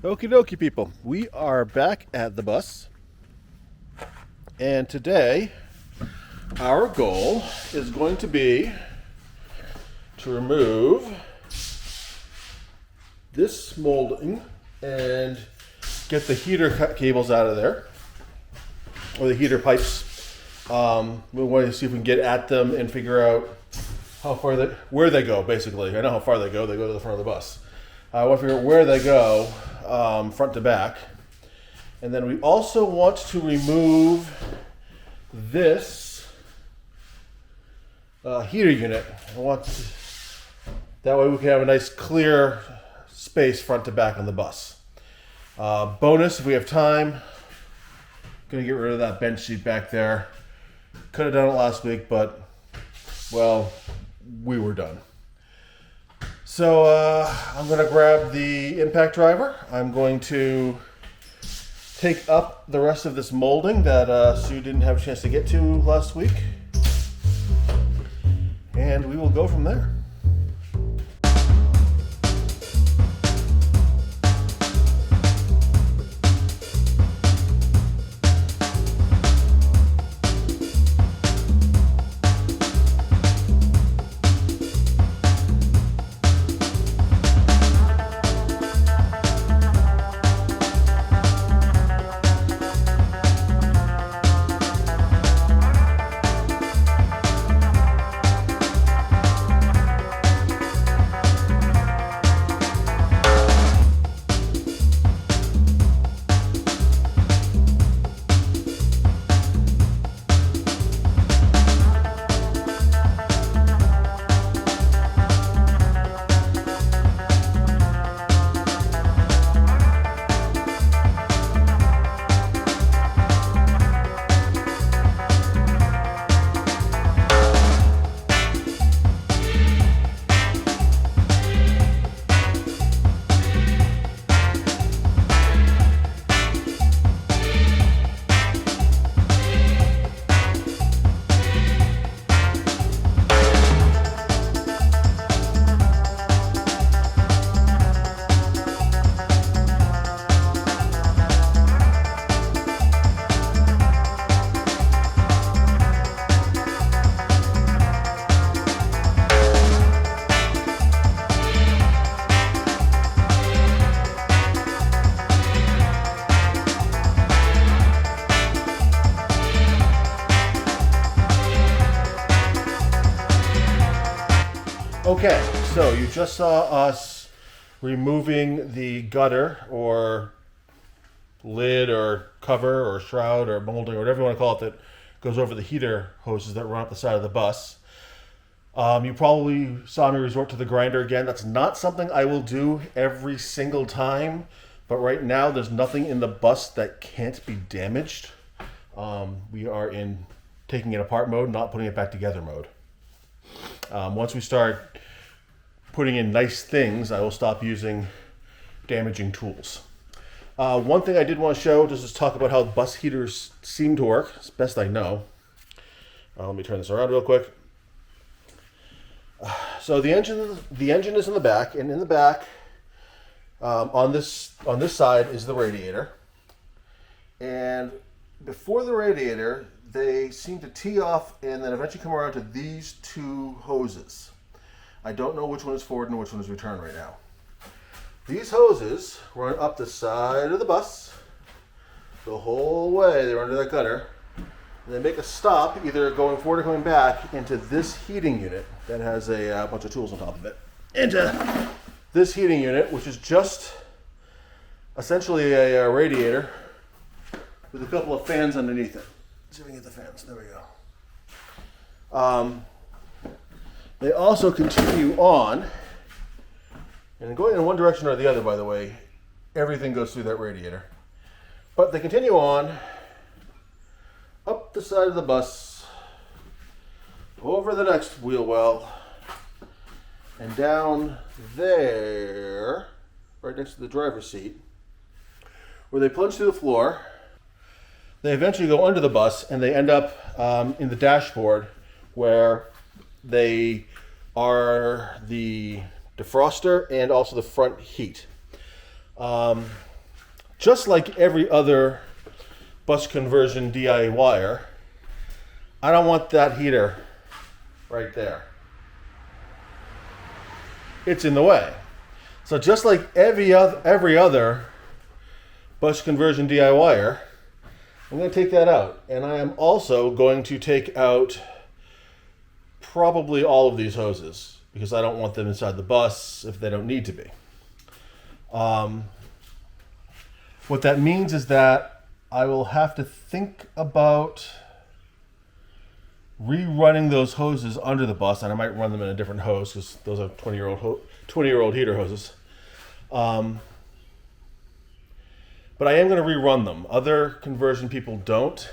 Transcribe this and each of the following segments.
Okie dokie, people. We are back at the bus. And today, our goal is going to be to remove this molding and get the heater cables out of there, or the heater pipes. We want to see if we can get at them and figure out where they go, basically. I know how far they go. They go to the front of the bus. I want to figure out where they go, front to back. And then we also want to remove this heater unit. That way we can have a nice clear space front to back on the bus. Bonus, if we have time, gonna get rid of that bench seat back there. Could have done it last week, but, well, we were done. So I'm going to grab the impact driver. I'm going to take up the rest of this molding that Sue didn't have a chance to get to last week. And we will go from there. Okay, so you just saw us removing the gutter or lid or cover or shroud or molding or whatever you want to call it that goes over the heater hoses that run up the side of the bus. You probably saw me resort to the grinder again. That's not something I will do every single time, but right now there's nothing in the bus that can't be damaged. We are in taking it apart mode, not putting it back together mode. Once we start putting in nice things, I will stop using damaging tools. One thing I did want to show, just to talk about how bus heaters seem to work, as best I know. Let me turn this around real quick. So the engine is in the back, and in the back, on this side is the radiator. And before the radiator, they seem to tee off and then eventually come around to these two hoses. I don't know which one is forward and which one is return right now. These hoses run up the side of the bus the whole way. They're under that gutter. And they make a stop, either going forward or coming back, into this heating unit that has a bunch of tools on top of it. Into this heating unit, which is just essentially a radiator with a couple of fans underneath it. Let's see if we can get the fans. There we go. They also continue on, and going in one direction or the other, by the way, everything goes through that radiator. But they continue on up the side of the bus, over the next wheel well, and down there, right next to the driver's seat, where they plunge through the floor. They eventually go under the bus, and they end up in the dashboard, where they are the defroster and also the front heat. just like every other bus conversion DIYer, I don't want that heater right there. It's in the way. So just like every other bus conversion DIYer, I'm going to take that out. And I am also going to take out probably all of these hoses because I don't want them inside the bus if they don't need to be. What that means is that I will have to think about rerunning those hoses under the bus, and I might run them in a different hose because those are 20-year-old heater hoses. But I am going to rerun them. Other conversion people don't,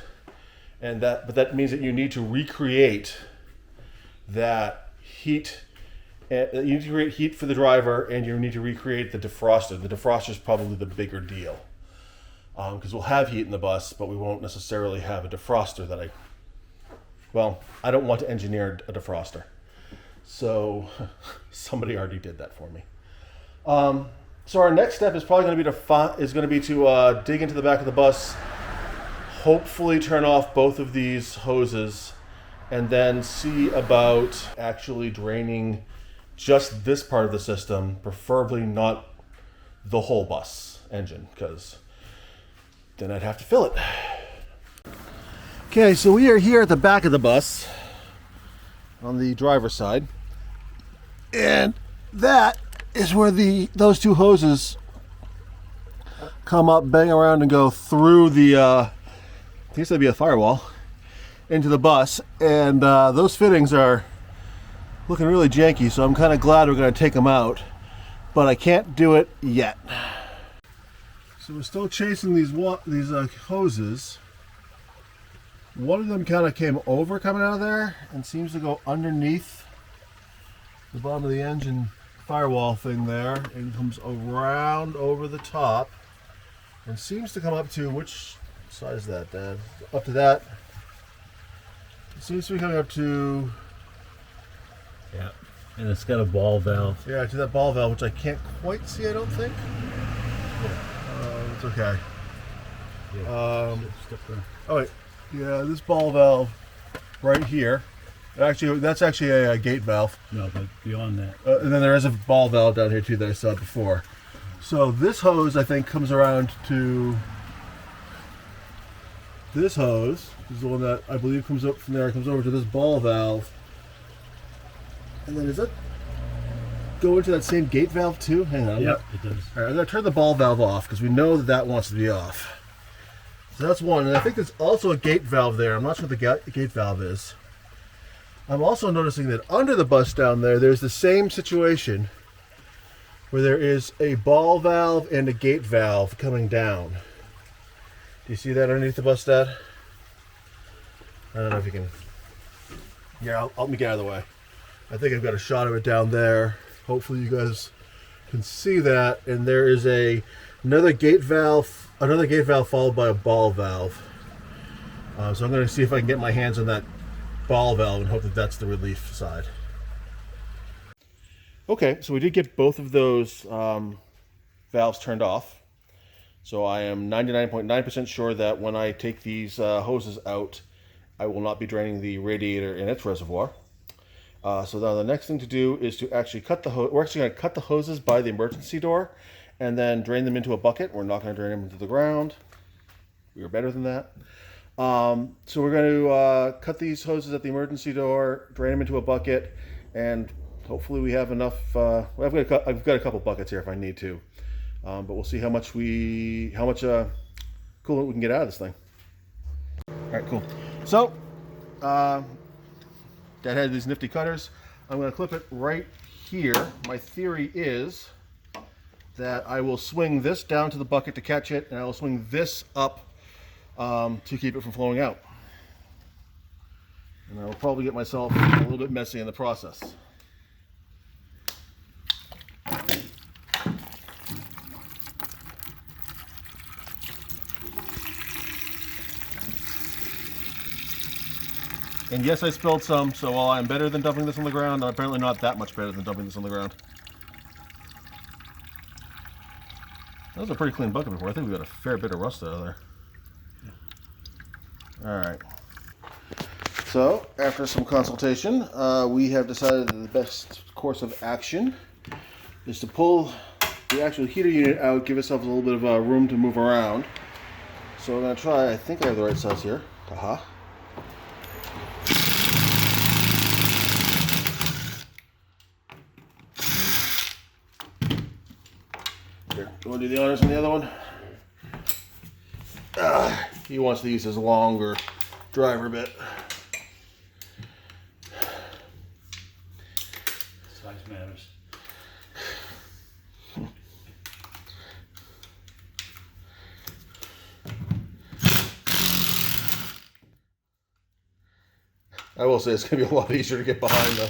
but that means that you need to recreate that heat. You need to create heat for the driver, and you need to recreate the defroster. The defroster is probably the bigger deal because we'll have heat in the bus, but we won't necessarily have a defroster that I don't want to engineer a defroster. So somebody already did that for me. So our next step is probably going to be to dig into the back of the bus, hopefully turn off both of these hoses, and then see about actually draining just this part of the system, preferably not the whole bus engine, because then I'd have to fill it. Okay, so we are here at the back of the bus on the driver's side, and that is where those two hoses come up, bang around, and go through the I think that'd be a firewall into the bus, and those fittings are looking really janky, so I'm kind of glad we're going to take them out, but I can't do it yet. So we're still chasing these hoses. One of them kind of came over coming out of there and seems to go underneath the bottom of the engine firewall thing there and comes around over the top and seems to come up to, which side is that, Dad? Up to that. It seems to be coming up to... Yeah, and it's got a ball valve. Yeah, to that ball valve, which I can't quite see, I don't think. It's okay. Yeah, oh wait, yeah, this ball valve right here. Actually, that's actually a gate valve. No, but beyond that. And then there is a ball valve down here too that I saw before. So this hose, I think, comes around to this hose. This is the one that I believe comes up from there. It comes over to this ball valve. And then does that go into that same gate valve too? Hang on. Yep, it does. All right, I'm going to turn the ball valve off because we know that wants to be off. So that's one. And I think there's also a gate valve there. I'm not sure what the gate valve is. I'm also noticing that under the bus down there, there's the same situation where there is a ball valve and a gate valve coming down. Do you see that underneath the bus, Dad? I don't know if you can. Yeah, let me get out of the way. I think I've got a shot of it down there. Hopefully you guys can see that. And there is another gate valve followed by a ball valve. So I'm going to see if I can get my hands on that ball valve and hope that that's the relief side. Okay, so we did get both of those valves turned off. So I am 99.9% sure that when I take these hoses out, I will not be draining the radiator in its reservoir. So now the next thing to do is to actually cut the hose. We're actually going to cut the hoses by the emergency door and then drain them into a bucket. We're not going to drain them into the ground. We are better than that. So we're going to cut these hoses at the emergency door, drain them into a bucket, and hopefully we have enough. I've got a couple buckets here if I need to, but we'll see how much coolant we can get out of this thing. All right, cool. So, Dad had these nifty cutters. I'm going to clip it right here. My theory is that I will swing this down to the bucket to catch it, and I will swing this up to keep it from flowing out. And I will probably get myself a little bit messy in the process. And yes, I spilled some, so while I'm better than dumping this on the ground, I'm apparently not that much better than dumping this on the ground. That was a pretty clean bucket before. I think we got a fair bit of rust out of there. All right. So, after some consultation, we have decided that the best course of action is to pull the actual heater unit out, give ourselves a little bit of room to move around. So we're going to try, I think I have the right size here. Aha. Here, you want to do the honors on the other one? He wants to use his longer driver bit. Size matters. I will say it's going to be a lot easier to get behind though.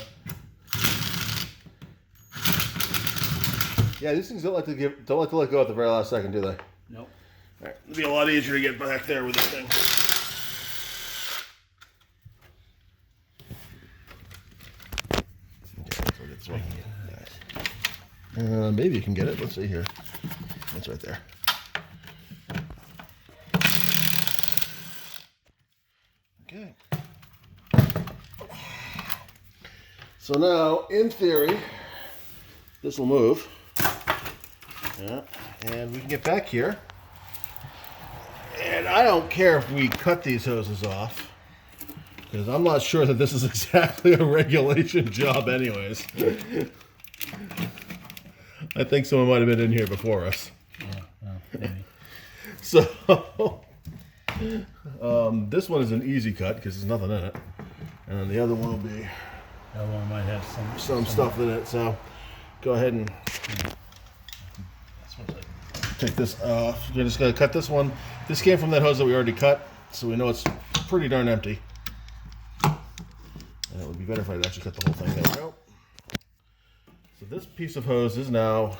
Yeah, these things don't like to let go at the very last second, do they? Nope. All right, it'll be a lot easier to get back there with this thing. Okay, let's look at this one. Nice. Maybe you can get it. Let's see here. It's right there. Okay. So now, in theory, this will move. Yeah, and we can get back here. And I don't care if we cut these hoses off, because I'm not sure that this is exactly a regulation job anyways. I think someone might have been in here before us. Yeah, well, maybe. So, this one is an easy cut because there's nothing in it. And then the other one will be That one might have some stuff in it. So, go ahead and take this off. You're just going to cut this one. This came from that hose that we already cut, so we know it's pretty darn empty. And it would be better if I'd actually cut the whole thing. There we go. So this piece of hose is now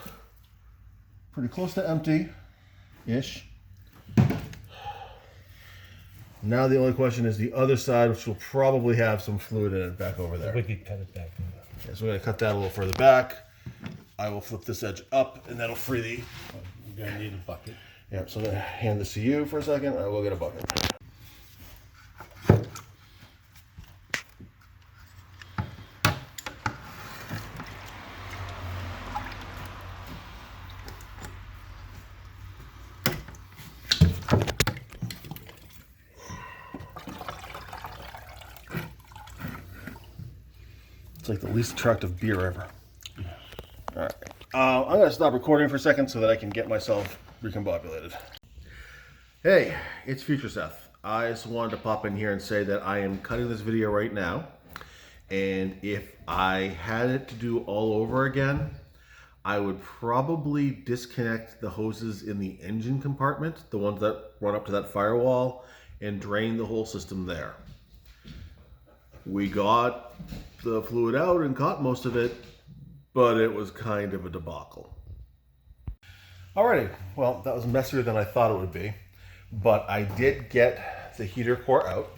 pretty close to empty-ish. Now the only question is the other side, which will probably have some fluid in it back over there. We could cut it back. Okay, so we're going to cut that a little further back. I will flip this edge up, and that'll free the... We're going to need a bucket. Yeah, so I'm going to hand this to you for a second. I will get a bucket. It's like the least attractive beer ever. All right. I'm going to stop recording for a second so that I can get myself recombobulated. Hey, it's Future Seth. I just wanted to pop in here and say that I am cutting this video right now. And if I had it to do all over again, I would probably disconnect the hoses in the engine compartment, the ones that run up to that firewall, and drain the whole system there. We got the fluid out and caught most of it, but it was kind of a debacle. Alrighty, well, that was messier than I thought it would be, but I did get the heater core out.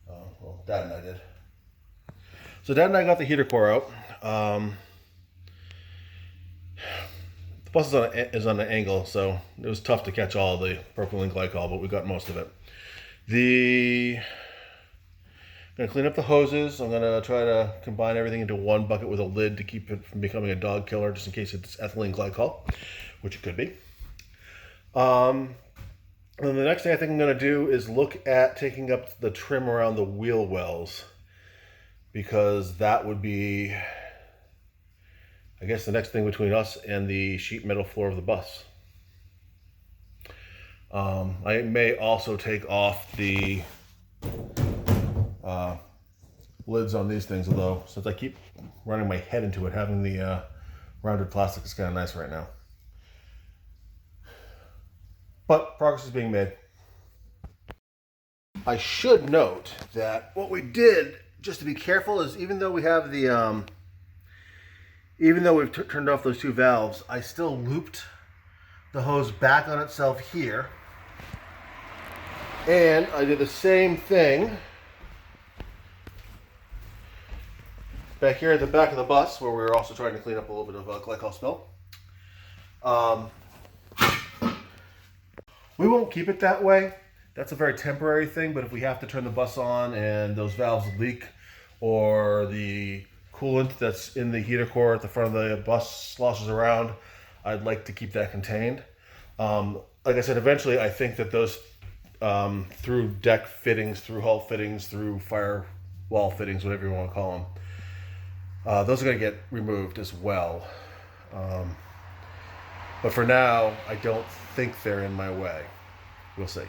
Well, Dad and I did. So Dad and I got the heater core out. The bus is on an angle, so it was tough to catch all the propylene glycol, but we got most of it. I'm going to clean up the hoses. I'm going to try to combine everything into one bucket with a lid to keep it from becoming a dog killer, just in case it's ethylene glycol, which it could be. And then the next thing I think I'm going to do is look at taking up the trim around the wheel wells, because that would be, I guess, the next thing between us and the sheet metal floor of the bus. I may also take off the lids on these things, although since I keep running my head into it, having the rounded plastic is kind of nice right now. But progress is being made. I should note that what we did, just to be careful, is even though we have the even though we've turned off those two valves, I still looped the hose back on itself here, and I did the same thing back here at the back of the bus, where we were also trying to clean up a little bit of glycol spill. We won't keep it that way. That's a very temporary thing, but if we have to turn the bus on and those valves leak, or the coolant that's in the heater core at the front of the bus sloshes around, I'd like to keep that contained. Like I said, eventually I think that those through deck fittings, through hull fittings, through firewall fittings, whatever you want to call them, those are going to get removed as well. But for now, I don't think they're in my way. We'll see.